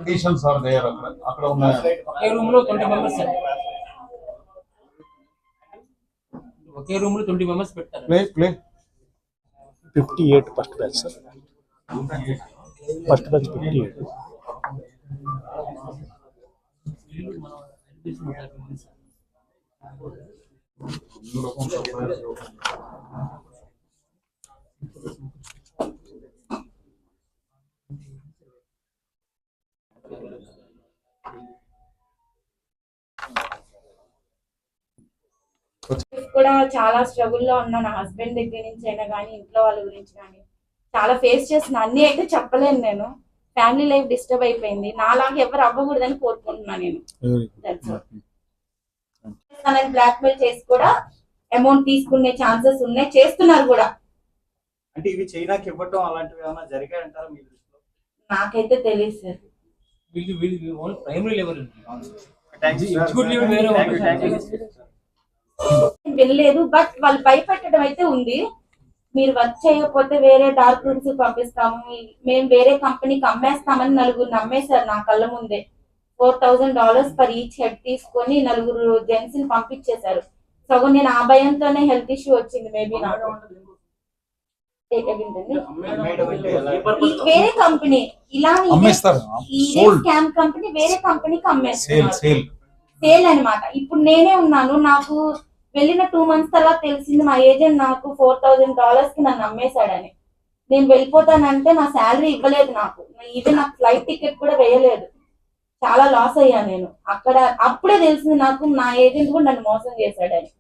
Conditions are there. అక్కడ ఉన్న ఒకే room లో 20 మెంబర్స్ సార్. ఒకే రూమ్ లో 20 మెంబర్స్ పెట్టారు. Play 58 first batch sir. First batch 58. కూడా చాలా స్ట్రగుల్ లో ఉన్నా, నా హస్బెండ్ దగ్గర నుంచి అయినా కానీ ఇంట్లో వాళ్ళ గురించి కానీ చాలా ఫేస్ చేసిన. అన్ని అయితే చెప్పలేను నేను. ఫ్యామిలీ లైఫ్ డిస్టర్బ్ అయిపోయింది. నాలాగా ఎవరు అవ్వకూడదని కోరుకుంటున్నా నేను. బ్లాక్ మెయిల్ చేసి కూడా అమౌంట్ తీసుకునే ఛాన్సెస్ ఉన్నాయి, చేస్తున్నారు కూడా. అంటే ఇవి చైనాకి ఇవ్వటం అలాంటివి ఏమైనా జరిగాయంటారా మీ దృష్టిలో? నాకైతే తెలియదు సార్. ప్రైమరీ లెవెల్ వెళ్ళలేదు, బట్ వాళ్ళు భయపెట్టడం అయితే ఉంది. మీరు వర్క్ చేయకపోతే వేరే డార్క్ రూమ్స్ పంపిస్తాము, మేము వేరే కంపెనీకి అమ్మేస్తామని నలుగురు నమ్మేశారు నా కళ్ళ ముందే. $4,000 పర్ ఈచ్ హెడ్ తీసుకొని నలుగురు జెంట్స్ ని పంపించేశారు. సగం నేను ఆ భయంతోనే హెల్త్ ఇష్యూ వచ్చింది. మేబీ నాకు వేరే కంపెనీ ఇలా స్కామ్ కంపెనీ వేరే కంపెనీకి అమ్మేస్తారు సేల్ అనమాట. ఇప్పుడు నేనే ఉన్నాను. నాకు వెళ్ళిన 2 months తర్వాత తెలిసింది మా ఏజెంట్ నాకు $4,000 కి నన్ను అమ్మేశాడని. నేను వెళ్ళిపోతానంటే నా శాలరీ ఇవ్వలేదు నాకు. ఈవెన్ నాకు ఫ్లైట్ టికెట్ కూడా వేయలేదు. చాలా లాస్ అయ్యా నేను అక్కడ. అప్పుడే తెలిసింది నాకు నా ఏజెంట్ కూడా నన్ను మోసం చేశాడని.